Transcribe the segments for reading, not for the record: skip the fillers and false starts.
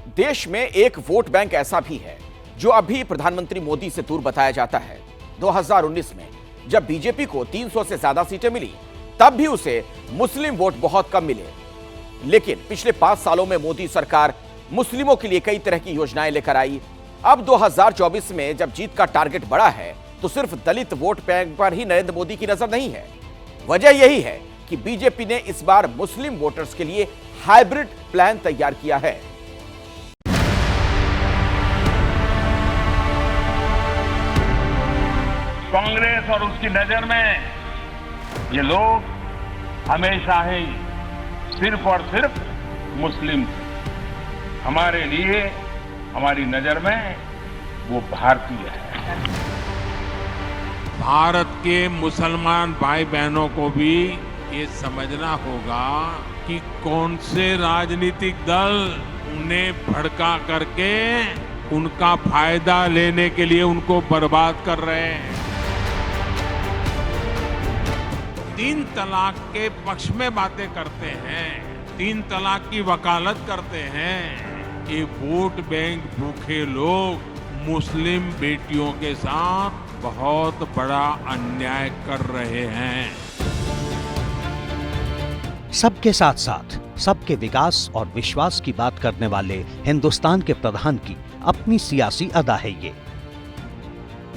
देश में एक वोट बैंक ऐसा भी है जो अभी प्रधानमंत्री मोदी से दूर बताया जाता है। 2019 में जब बीजेपी को 300 से ज्यादा सीटें मिली, तब भी उसे मुस्लिम वोट बहुत कम मिले। लेकिन पिछले 5 सालों में मोदी सरकार मुस्लिमों के लिए कई तरह की योजनाएं लेकर आई। अब 2024 में जब जीत का टारगेट बड़ा है, तो सिर्फ दलित वोट बैंक पर ही नरेंद्र मोदी की नजर नहीं है। वजह यही है कि बीजेपी ने इस बार मुस्लिम वोटर्स के लिए हाइब्रिड प्लान तैयार किया है। कांग्रेस और उसकी नजर में ये लोग हमेशा ही सिर्फ और सिर्फ मुस्लिम थे। हमारे लिए, हमारी नजर में वो भारतीय है। भारत के मुसलमान भाई बहनों को भी ये समझना होगा कि कौन से राजनीतिक दल उन्हें भड़का करके उनका फायदा लेने के लिए उनको बर्बाद कर रहे हैं। 3 तलाक के पक्ष में बातें करते हैं, 3 तलाक की वकालत करते हैं। ये वोट बैंक भूखे लोग मुस्लिम बेटियों के साथ बहुत बड़ा अन्याय कर रहे हैं। सबके साथ साथ सबके विकास और विश्वास की बात करने वाले हिंदुस्तान के प्रधान की अपनी सियासी अदा है ये।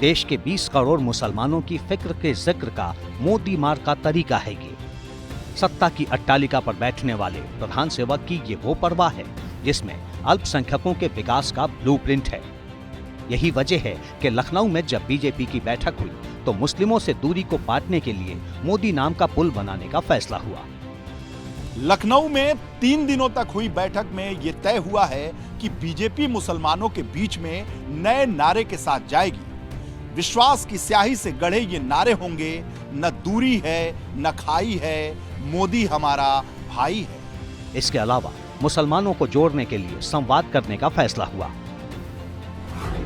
देश के 20 करोड़ मुसलमानों की फिक्र के जिक्र का मोदी मार का तरीका है ये। सत्ता की अट्टालिका पर बैठने वाले प्रधान सेवक की ये वो परवाह है जिसमें अल्पसंख्यकों के विकास का ब्लूप्रिंट है। यही वजह है कि लखनऊ में जब बीजेपी की बैठक हुई तो मुस्लिमों से दूरी को पाटने के लिए मोदी नाम का पुल बनाने का फैसला हुआ। लखनऊ में 3 दिनों तक हुई बैठक में यह तय हुआ है कि बीजेपी मुसलमानों के बीच में नए नारे के साथ जाएगी। विश्वास की स्याही से गढ़े ये नारे होंगे, न दूरी है न खाई है, मोदी हमारा भाई है। इसके अलावा मुसलमानों को जोड़ने के लिए संवाद करने का फैसला हुआ।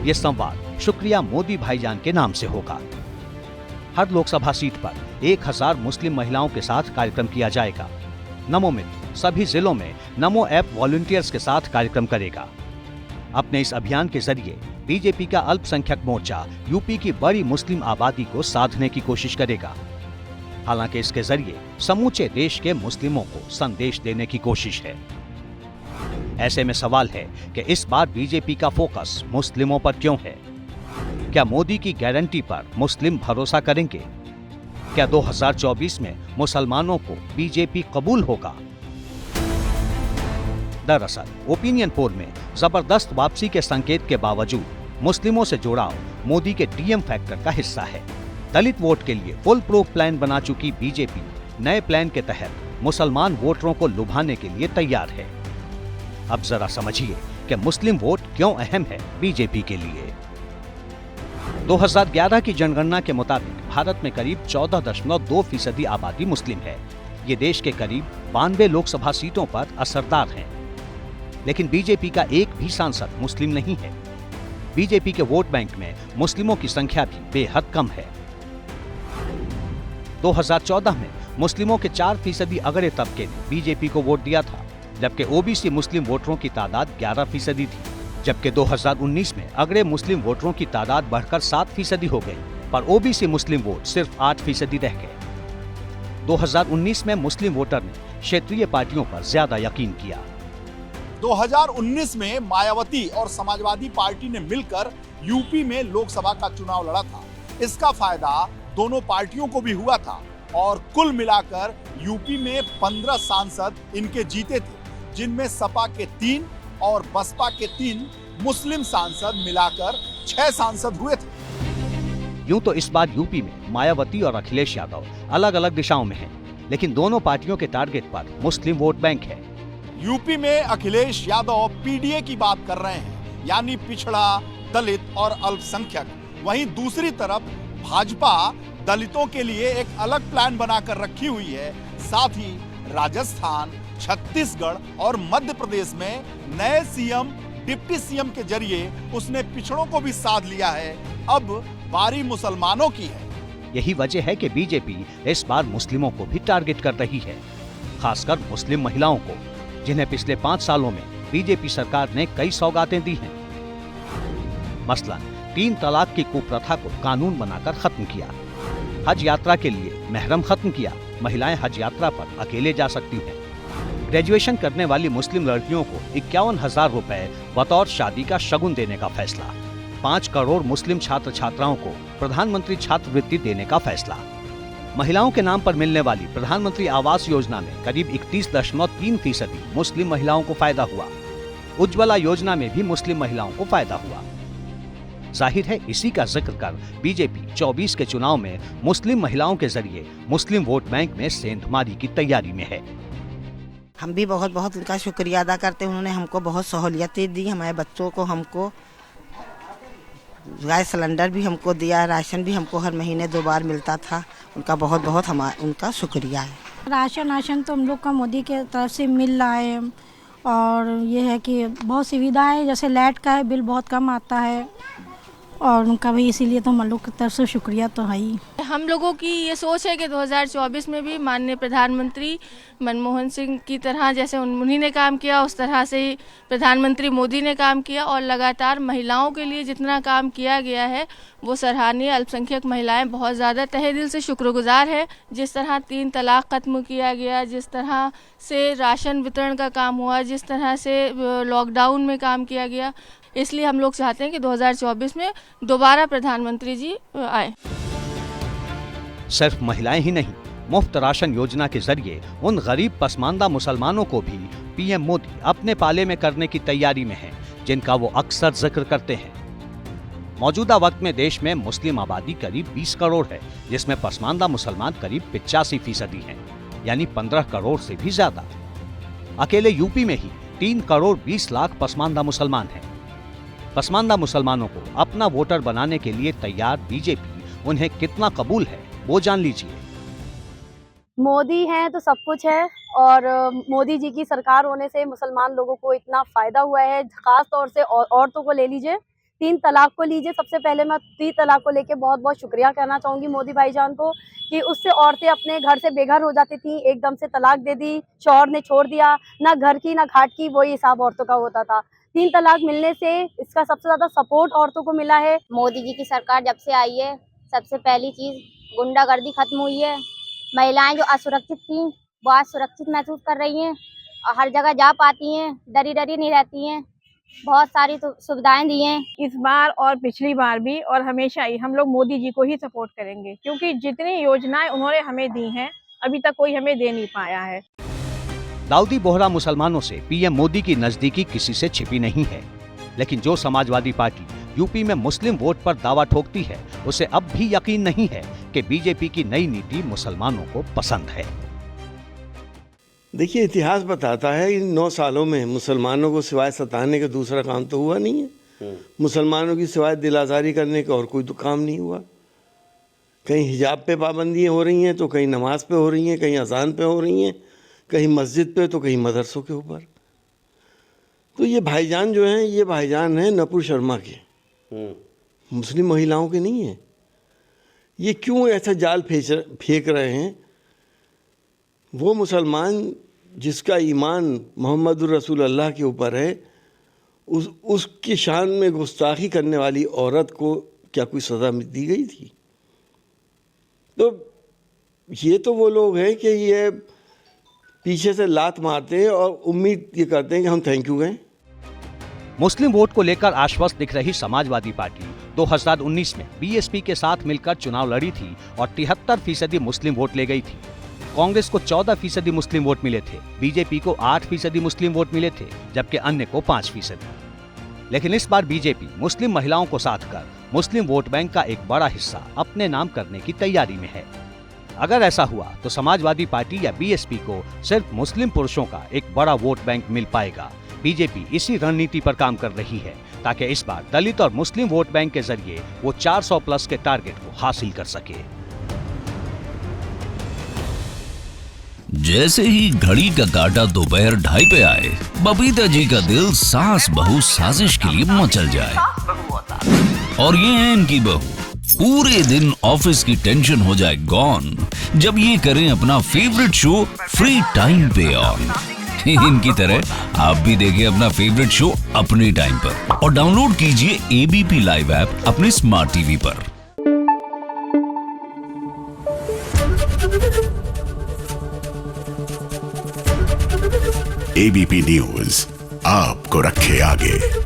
यह संवाद शुक्रिया मोदी भाईजान के नाम से होगा। हर लोकसभा सीट पर 1000 मुस्लिम महिलाओं के साथ कार्यक्रम किया जाएगा। नमो मित्र सभी जिलों में नमो ऐप वॉलंटियर्स के साथ कार्यक्रम करेगा। अपने इस अभियान के जरिए बीजेपी का अल्पसंख्यक मोर्चा यूपी की बड़ी मुस्लिम आबादी को साधने की कोशिश करेगा। हालांकि इसके जरिए समूचे देश के मुस्लिमों को संदेश देने की कोशिश है। ऐसे में सवाल है कि इस बार बीजेपी का फोकस मुस्लिमों पर क्यों है? क्या मोदी की गारंटी पर मुस्लिम भरोसा करेंगे? क्या 2024 में मुसलमानों को बीजेपी कबूल होगा? दरअसल ओपिनियन पोल में जबरदस्त वापसी के संकेत के बावजूद मुस्लिमों से जुड़ाव मोदी के डीएम फैक्टर का हिस्सा है। दलित वोट के लिए फुल प्रूफ प्लान बना चुकी बीजेपी नए प्लान के तहत मुसलमान वोटरों को लुभाने के लिए तैयार है। अब जरा समझिए कि मुस्लिम वोट क्यों अहम है बीजेपी के लिए। 2011 की जनगणना के मुताबिक भारत में करीब 14.2% आबादी मुस्लिम है। ये देश के करीब 92 लोकसभा सीटों पर असरदार हैं। लेकिन बीजेपी का एक भी सांसद मुस्लिम नहीं है। बीजेपी के वोट बैंक में मुस्लिमों की संख्या भी बेहद कम है। 2014 में मुस्लिमों के 4% अगड़े तबके ने बीजेपी को वोट दिया था, जबकि ओबीसी मुस्लिम वोटरों की तादाद 11% थी। जबकि 2019 में अगड़े मुस्लिम वोटरों की तादाद बढ़कर 7% हो गई, पर ओबीसी मुस्लिम वोट सिर्फ 8% रह गए। 2019 में मुस्लिम वोटर ने क्षेत्रीय पार्टियों पर ज्यादा यकीन किया। 2019 में मायावती और समाजवादी पार्टी ने मिलकर यूपी में लोकसभा का चुनाव लड़ा था। इसका फायदा दोनों पार्टियों को भी हुआ था और कुल मिलाकर यूपी में 15 सांसद इनके जीते थे, जिनमें सपा के 3 और बसपा के 3 मुस्लिम सांसद मिलाकर 6 सांसद हुए थे। यूं तो इस बार यूपी में मायावती और अखिलेश यादव अलग अलग दिशाओं में हैं, लेकिन दोनों पार्टियों के टारगेट पर मुस्लिम वोट बैंक है। यूपी में अखिलेश यादव पीडीए की बात कर रहे हैं, यानी पिछड़ा, दलित और अल्पसंख्यक। वहीं दूसरी तरफ भाजपा दलितों के लिए एक अलग प्लान बनाकर रखी हुई है। साथ ही राजस्थान, छत्तीसगढ़ और मध्य प्रदेश में नए सीएम, डिप्टी सीएम के जरिए उसने पिछड़ों को भी साध लिया है। अब बारी मुसलमानों की है। यही वजह है कि बीजेपी इस बार मुस्लिमों को भी टारगेट कर रही है, खासकर मुस्लिम महिलाओं को, जिन्हें पिछले 5 सालों में बीजेपी सरकार ने कई सौगातें दी हैं। मसलन 3 तलाक की कुप्रथा को कानून बनाकर खत्म किया, हज यात्रा के लिए महरम खत्म किया, महिलाएं हज यात्रा पर अकेले जा सकती हैं, ग्रेजुएशन करने वाली मुस्लिम लड़कियों को 51,000 रुपए बतौर शादी का शगुन देने का फैसला, 5 करोड़ मुस्लिम छात्र छात्राओं को प्रधानमंत्री छात्रवृत्ति देने का फैसला, महिलाओं के नाम पर मिलने वाली प्रधानमंत्री आवास योजना में करीब 31.3% मुस्लिम महिलाओं को फायदा हुआ, उज्ज्वला योजना में भी मुस्लिम महिलाओं को फायदा हुआ। जाहिर है इसी का जिक्र कर बीजेपी 24 के चुनाव में मुस्लिम महिलाओं के जरिए मुस्लिम वोट बैंक में सेंधमारी की तैयारी में है। हम भी बहुत बहुत उनका शुक्रिया अदा करते हैं। उन्होंने हमको बहुत सहूलियतें दी, हमारे बच्चों को, हमको गैस सिलेंडर भी हमको दिया, राशन भी हमको हर महीने 2 बार मिलता था। उनका बहुत बहुत उनका शुक्रिया है। राशन तो हम लोग का मोदी के तरफ से मिल रहा है और ये है कि बहुत सुविधाएं, जैसे लाइट का है बिल बहुत कम आता है और उनका भी इसीलिए तो हम लोग की तरफ से शुक्रिया तो है ही। हम लोगों की ये सोच है कि 2024 में भी माननीय प्रधानमंत्री मनमोहन सिंह की तरह जैसे उन्हीं ने काम किया उस तरह से ही प्रधानमंत्री मोदी ने काम किया और लगातार महिलाओं के लिए जितना काम किया गया है वो सराहनीय। अल्पसंख्यक महिलाएं बहुत ज़्यादा तहे दिल से शुक्रगुजार है। जिस तरह 3 तलाक खत्म किया गया, जिस तरह से राशन वितरण का काम हुआ, जिस तरह से लॉकडाउन में काम किया गया, इसलिए हम लोग चाहते हैं कि 2024 में दोबारा प्रधानमंत्री जी आए। सिर्फ महिलाएं ही नहीं, मुफ्त राशन योजना के जरिए उन गरीब पसमानदा मुसलमानों को भी पीएम मोदी अपने पाले में करने की तैयारी में हैं, जिनका वो अक्सर जिक्र करते हैं। मौजूदा वक्त में देश में मुस्लिम आबादी करीब 20 करोड़ है, जिसमें पसमानदा मुसलमान करीब 85% हैं, यानी 15 करोड़ से भी ज्यादा। अकेले यूपी में ही 3 करोड़ 20 लाख पसमानदा मुसलमान हैं। पसमानदा मुसलमानों को अपना वोटर बनाने के लिए तैयार बीजेपी उन्हें कितना कबूल है वो जान लीजिए। मोदी हैं तो सब कुछ है और मोदी जी की सरकार होने से मुसलमान लोगों को इतना फायदा हुआ है। खास तौर से औरतों को ले लीजिए, 3 तलाक को लीजिए। सबसे पहले मैं 3 तलाक को लेके बहुत बहुत शुक्रिया कहना चाहूंगी मोदी भाईजान को कि उससे औरतें अपने घर से बेघर हो जाती थी, एकदम से तलाक दे दी, शौहर ने छोड़ दिया, ना घर की ना घाट की, वही हिसाब औरतों का होता था। 3 तलाक मिलने से इसका सबसे ज्यादा सपोर्ट औरतों को मिला है। मोदी जी की सरकार जब से आई है, सबसे पहली चीज गुंडागर्दी खत्म हुई है। महिलाएं जो असुरक्षित थीं वो आज सुरक्षित महसूस कर रही हैं और हर जगह जा पाती हैं, डरी नहीं रहती हैं। बहुत सारी सुविधाएं दी हैं इस बार और पिछली बार भी, और हमेशा ही हम लोग मोदी जी को ही सपोर्ट करेंगे, क्योंकि जितनी योजनाएं उन्होंने हमें दी हैं अभी तक कोई हमें दे नहीं पाया है। दाऊदी बोहरा मुसलमानों से पीएम मोदी की नजदीकी किसी से छिपी नहीं है, लेकिन जो समाजवादी पार्टी यूपी में मुस्लिम वोट पर दावा ठोकती है, उसे अब भी यकीन नहीं है कि बीजेपी की नई नीति मुसलमानों को पसंद है। देखिए, इतिहास बताता है इन 9 सालों में मुसलमानों को सिवाय सताने का दूसरा काम तो हुआ नहीं है। मुसलमानों की सिवाय दिल आज़ारी करने का और कोई तो काम नहीं हुआ। कहीं हिजाब पे पाबंदियाँ हो रही हैं तो कहीं नमाज पे हो रही हैं, कहीं अजान पे हो रही हैं, कहीं मस्जिद पे तो कहीं मदरसों के ऊपर। तो ये भाईजान जो हैं, ये भाईजान हैं नपुर शर्मा के, मुस्लिम महिलाओं के नहीं है। ये क्यों ऐसा जाल फेंक रहे हैं? वो मुसलमान जिसका ईमान मोहम्मद रसूल अल्लाह के ऊपर है, उसकी शान में गुस्ताखी करने वाली औरत को क्या कोई सज़ा दी गई थी? तो ये तो वो लोग हैं कि ये पीछे से लात मारते हैं और उम्मीद ये करते हैं कि हम थैंक यू कहें। मुस्लिम वोट को लेकर आश्वस्त दिख रही समाजवादी पार्टी 2019 में बीएसपी के साथ मिलकर चुनाव लड़ी थी और 73% मुस्लिम वोट ले गई थी। कांग्रेस को 14% मुस्लिम वोट मिले थे, बीजेपी को 8% मुस्लिम वोट मिले थे, जबकि अन्य को 5%। लेकिन इस बार बीजेपी मुस्लिम महिलाओं को साथ कर मुस्लिम वोट बैंक का एक बड़ा हिस्सा अपने नाम करने की तैयारी में है। अगर ऐसा हुआ तो समाजवादी पार्टी या बीएसपी को सिर्फ मुस्लिम पुरुषों का एक बड़ा वोट बैंक मिल पाएगा। बीजेपी इसी रणनीति पर काम कर रही है ताकि इस बार दलित और मुस्लिम वोट बैंक के जरिए वो 400 प्लस के टारगेट को हासिल कर सके। जैसे ही घड़ी का काटा दोपहर 2:30 पे आए, बबीता जी का दिल सास बहू साजिश के लिए मचल जाए। और ये है इनकी बहू, पूरे दिन ऑफिस की टेंशन हो जाए गॉन जब ये करें अपना फेवरेट शो फ्री टाइम पे ऑन। इनकी तरह आप भी देखिए अपना फेवरेट शो अपने टाइम पर और डाउनलोड कीजिए एबीपी लाइव ऐप अपने स्मार्ट टीवी पर। एबीपी न्यूज आपको रखे आगे।